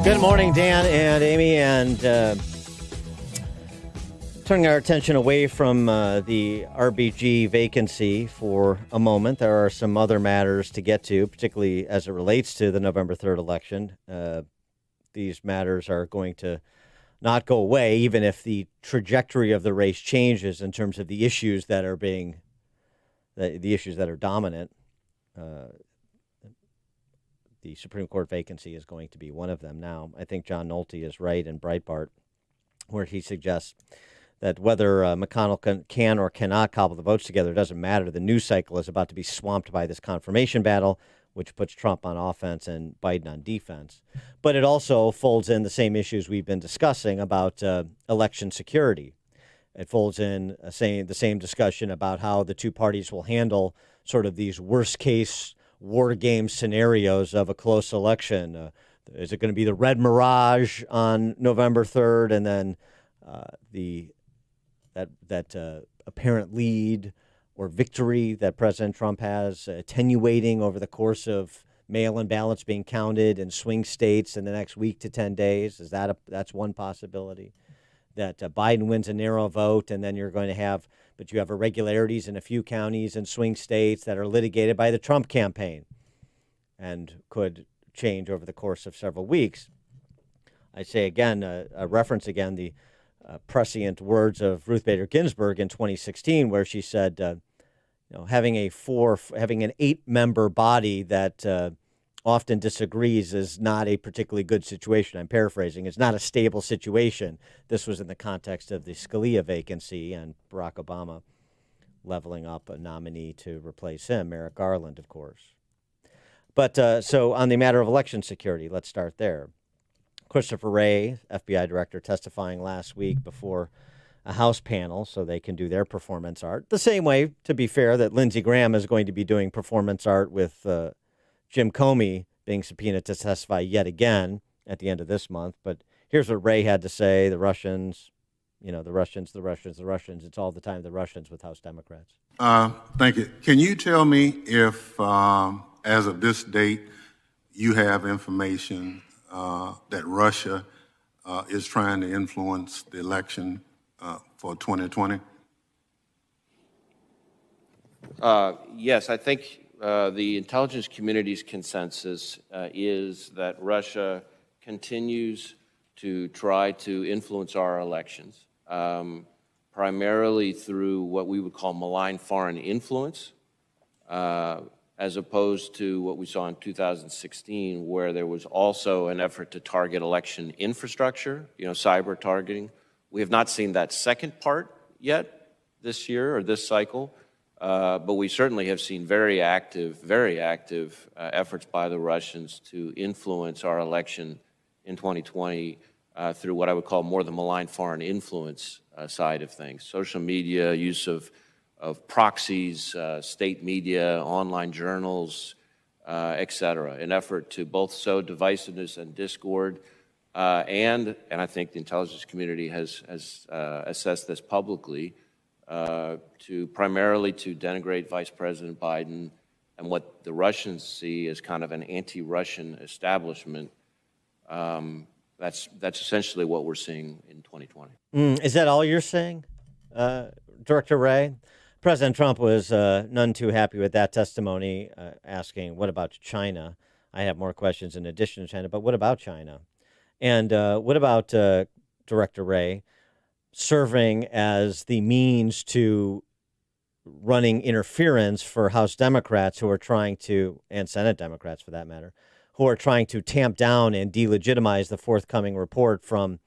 Good morning, Dan and Amy, and turning our attention away from the RBG vacancy for a moment. There are some other matters to get to, particularly as it relates to the November 3rd election. These matters are going to not go away, even if the trajectory of the race changes in terms of the issues that are the issues that are dominant. The Supreme Court vacancy is going to be one of them now. I think John Nolte is right in Breitbart, where he suggests that whether McConnell can or cannot cobble the votes together doesn't matter. The news cycle is about to be swamped by this confirmation battle, which puts Trump on offense and Biden on defense. But it also folds in the same issues we've been discussing about election security. It folds in the same discussion about how the two parties will handle sort of these worst-case war game scenarios of a close election. Is it going to be the red mirage on November 3rd, and then that apparent lead or victory that President Trump has attenuating over the course of mail-in ballots being counted in swing states in the next week to 10 days? That's one possibility. That Biden wins a narrow vote, and then you have irregularities in a few counties and swing states that are litigated by the Trump campaign and could change over the course of several weeks. I say again, reference again the prescient words of Ruth Bader Ginsburg in 2016, where she said, having an 8-member body that often disagrees is not a particularly good situation. I'm paraphrasing. It's not a stable situation. This was in the context of the Scalia vacancy and Barack Obama leveling up a nominee to replace him, Merrick Garland, of course. But so on the matter of election security, let's start there. Christopher Wray, FBI director, testifying last week before a House panel so they can do their performance art. The same way, to be fair, that Lindsey Graham is going to be doing performance art with Jim Comey being subpoenaed to testify yet again at the end of this month. But here's what Wray had to say. The Russians, the Russians. It's all the time the Russians with House Democrats. Thank you. Can you tell me if, as of this date, you have information that Russia is trying to influence the election for 2020? Yes, I think the intelligence community's consensus is that Russia continues to try to influence our elections, primarily through what we would call malign foreign influence, as opposed to what we saw in 2016, where there was also an effort to target election infrastructure, cyber targeting. We have not seen that second part yet this year or this cycle. But we certainly have seen very active efforts by the Russians to influence our election in 2020 through what I would call more the malign foreign influence side of things. Social media, use of proxies, state media, online journals, et cetera, an effort to both sow divisiveness and discord. And I think the intelligence community has assessed this publicly, to primarily to denigrate Vice President Biden and what the Russians see as kind of an anti-Russian establishment. That's essentially what we're seeing in 2020. Is that all you're saying, Director Wray? President Trump was none too happy with that testimony, asking, what about China? I have more questions in addition to China, but what about China? And what about, Director Wray, serving as the means to running interference for House Democrats who are trying to, and Senate Democrats for that matter, who are trying to tamp down and delegitimize the forthcoming report from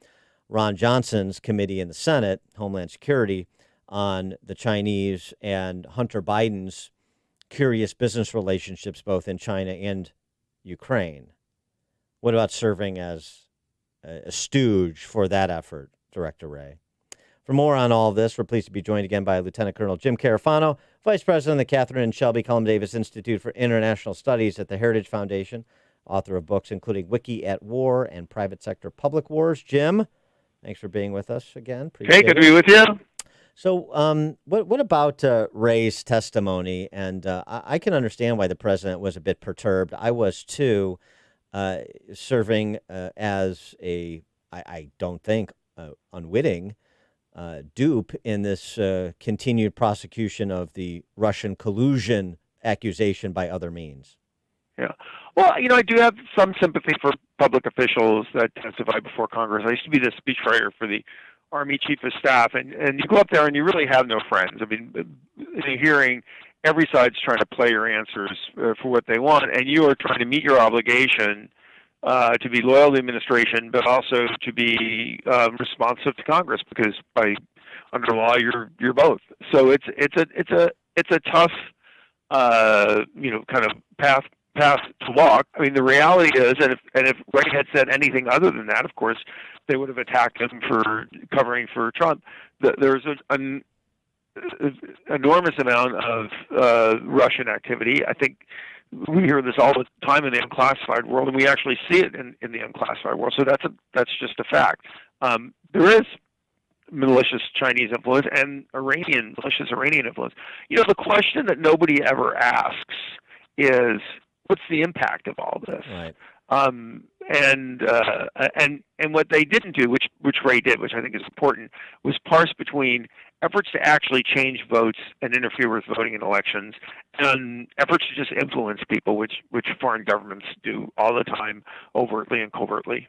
Ron Johnson's committee in the Senate, Homeland Security, on the Chinese and Hunter Biden's curious business relationships both in China and Ukraine. What about serving as a stooge for that effort, Director Wray? For more on all of this, we're pleased to be joined again by Lieutenant Colonel Jim Carafano, Vice President of the Catherine and Shelby Cullom Davis Institute for International Studies at the Heritage Foundation, author of books including Wiki at War and Private Sector Public Wars. Jim, thanks for being with us again. Hey, good to be with you. So what about Wray's testimony? And I can understand why the president was a bit perturbed. I was too. uh, serving as I don't think, unwitting dupe in this continued prosecution of the Russian collusion accusation by other means. Yeah. Well, I do have some sympathy for public officials that testify before Congress. I used to be the speechwriter for the Army Chief of Staff, and you go up there and you really have no friends. I mean, in a hearing, every side's trying to play your answers for what they want, and you are trying to meet your obligation to be loyal to the administration, but also to be responsive to Congress, because under law you're both. So it's a tough kind of path to walk. I mean, the reality is, and if Ray had said anything other than that, of course, they would have attacked him for covering for Trump. There's an enormous amount of Russian activity. I think we hear this all the time in the unclassified world, and we actually see it in the unclassified world. So that's just a fact. There is malicious Chinese influence and malicious Iranian influence. The question that nobody ever asks is, what's the impact of all this? Right. And what they didn't do, which Ray did, which I think is important, was parse between efforts to actually change votes and interfere with voting in elections, and efforts to just influence people, which foreign governments do all the time, overtly and covertly.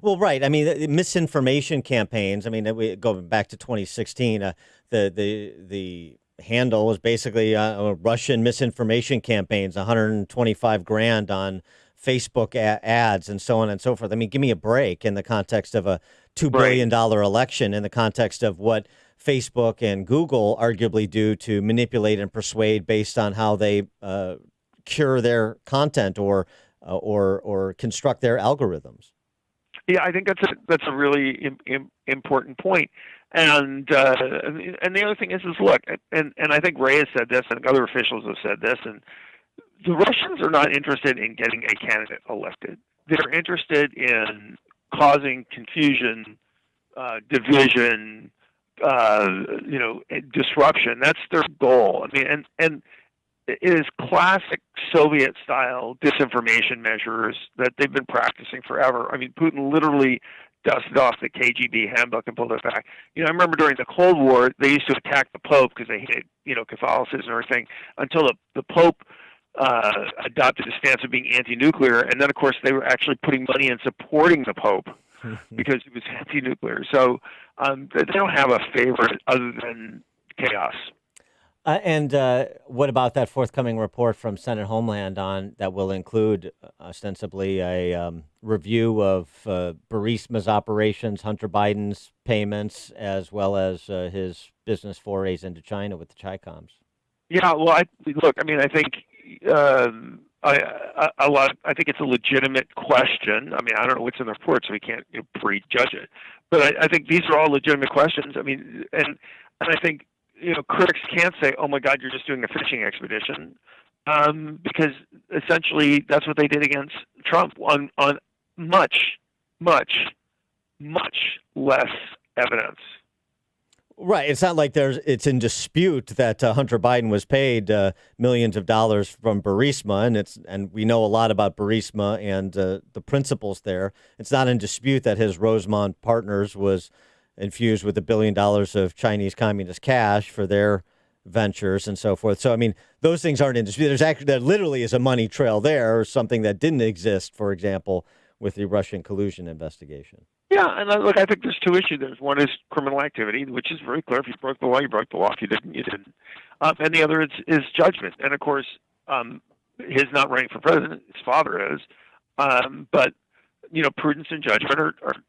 Well, right. I mean, misinformation campaigns. I mean, we go back to 2016. The handle was basically Russian misinformation campaigns, 125 grand on Facebook ads and so on and so forth. I mean, give me a break in the context of a $2 billion election, in the context of what Facebook and Google arguably do to manipulate and persuade based on how they cure their content or construct their algorithms. Yeah, I think that's a really important point. And the other thing is look, and I think Ray has said this, and other officials have said this, and the Russians are not interested in getting a candidate elected. They're interested in causing confusion, division, disruption. That's their goal. I mean, and it is classic Soviet-style disinformation measures that they've been practicing forever. I mean, Putin literally dusted off the KGB handbook and pulled it back. I remember during the Cold War, they used to attack the Pope because they hated, Catholicism and everything, until the Pope adopted a stance of being anti-nuclear, and then, of course, they were actually putting money in supporting the Pope because he was anti-nuclear. So they don't have a favorite other than chaos. And what about that forthcoming report from Senate Homeland that will include ostensibly a review of Burisma's operations, Hunter Biden's payments, as well as his business forays into China with the Chicoms? Yeah, well, I think I think it's a legitimate question. I mean, I don't know what's in the report, so we can't prejudge it. But I think these are all legitimate questions. I mean, and I think critics can't say, "Oh my God, you're just doing a fishing expedition," because essentially that's what they did against Trump on much, much, much less evidence. Right. It's not like it's in dispute that Hunter Biden was paid millions of dollars from Burisma, and we know a lot about Burisma and the principles there. It's not in dispute that his Rosemont Partners was infused with $1 billion of Chinese communist cash for their ventures and so forth. So, I mean, those things aren't in dispute. There literally is a money trail there, or something that didn't exist, for example, with the Russian collusion investigation. Yeah, and look, I think there's two issues. There's one is criminal activity, which is very clear. If you broke the law, you broke the law. If you didn't, you didn't. And the other is judgment. And, of course, his not running for president, his father is. But prudence and judgment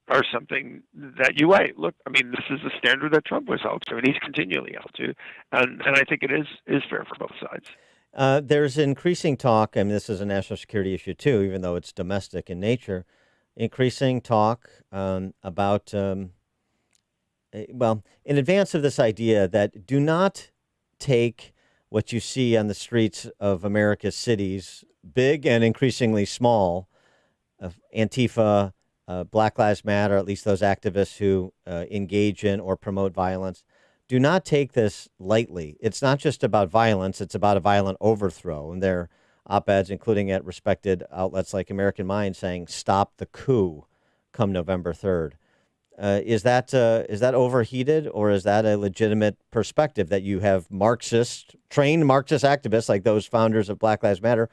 are something that you weigh. Look, I mean, this is the standard that Trump was held to, and he's continually held to. And I think it is fair for both sides. There's increasing talk, and this is a national security issue too, even though it's domestic in nature, increasing talk about, in advance of this idea that do not take what you see on the streets of America's cities, big and increasingly small, Antifa, Black Lives Matter, at least those activists who engage in or promote violence, do not take this lightly. It's not just about violence. It's about a violent overthrow. And they're op-eds, including at respected outlets like American Mind, saying "Stop the coup" come November 3rd. Is that overheated, or is that a legitimate perspective that you have trained Marxist activists like those founders of Black Lives Matter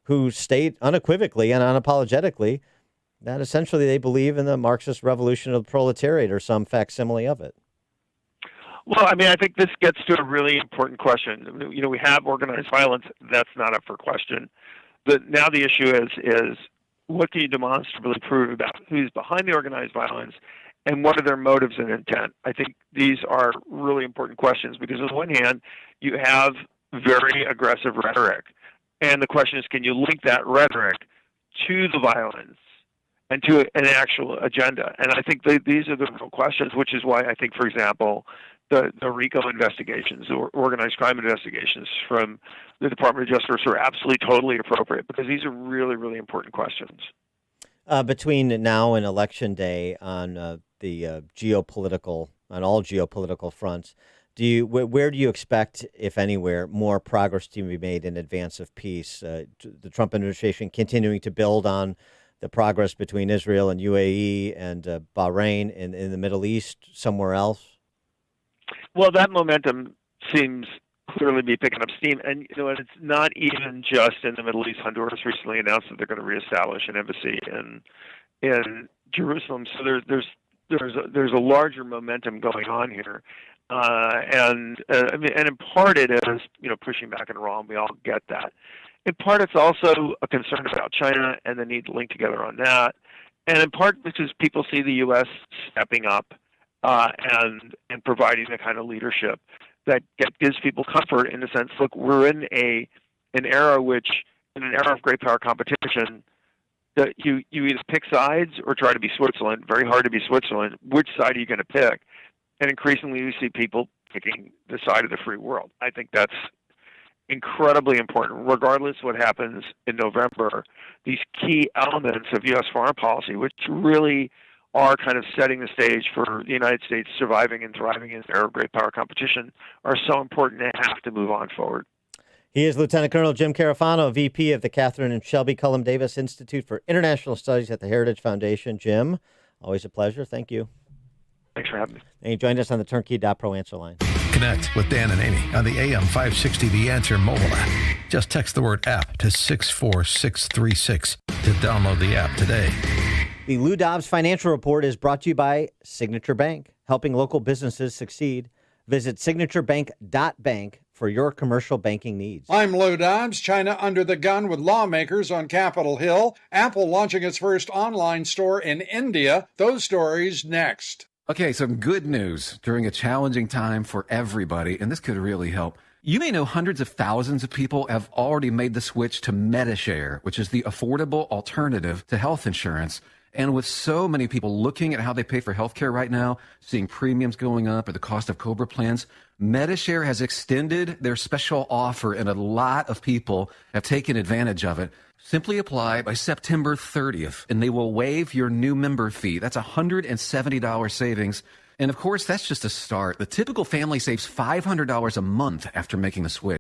who state unequivocally and unapologetically that essentially they believe in the Marxist revolution of the proletariat or some facsimile of it? Well, I mean, I think this gets to a really important question. You know, we have organized violence. That's not up for question. But now the issue is what can you demonstrably prove about who's behind the organized violence and what are their motives and intent? I think these are really important questions because on the one hand, you have very aggressive rhetoric. And the question is, can you link that rhetoric to the violence and to an actual agenda? And I think these are the real questions, which is why I think, for example, the RICO investigations or organized crime investigations from the Department of Justice are absolutely totally appropriate because these are really, really important questions. Between now and Election Day on all geopolitical fronts, where do you expect, if anywhere, more progress to be made in advance of peace? The Trump administration continuing to build on the progress between Israel and UAE and Bahrain in the Middle East, somewhere else? Well, that momentum seems clearly be picking up steam, and you know, it's not even just in the Middle East. Honduras recently announced that they're going to reestablish an embassy in Jerusalem. So there's a larger momentum going on here, I mean, and in part it is pushing back in Iran. We all get that. In part, it's also a concern about China and the need to link together on that, and in part because people see the U.S. stepping up and providing the kind of leadership that gives people comfort in the sense, look, we're in an era of great power competition that you either pick sides or try to be Switzerland. Very hard to be Switzerland. Which side are you going to pick? And increasingly we see people picking the side of the free world. I think that's incredibly important. Regardless of what happens in November, these key elements of U.S. foreign policy, which really are kind of setting the stage for the United States surviving and thriving in an era of great power competition, are so important and have to move on forward. He is Lieutenant Colonel Jim Carafano, VP of the Catherine and Shelby Cullum Davis Institute for International Studies at the Heritage Foundation. Jim, always a pleasure. Thank you. Thanks for having me. And he joined us on the Turnkey.Pro answer line. Connect with Dan and Amy on the AM 560 The Answer mobile app. Just text the word app to 64636 to download the app today. The Lou Dobbs Financial Report is brought to you by Signature Bank, helping local businesses succeed. Visit signaturebank.bank for your commercial banking needs. I'm Lou Dobbs. China under the gun with lawmakers on Capitol Hill. Apple launching its first online store in India. Those stories next. Okay, some good news during a challenging time for everybody, and this could really help. You may know hundreds of thousands of people have already made the switch to Medishare, which is the affordable alternative to health insurance. And with so many people looking at how they pay for healthcare right now, seeing premiums going up or the cost of COBRA plans, Medishare has extended their special offer, and a lot of people have taken advantage of it. Simply apply by September 30th, and they will waive your new member fee. That's $170 savings. And of course, that's just a start. The typical family saves $500 a month after making the switch.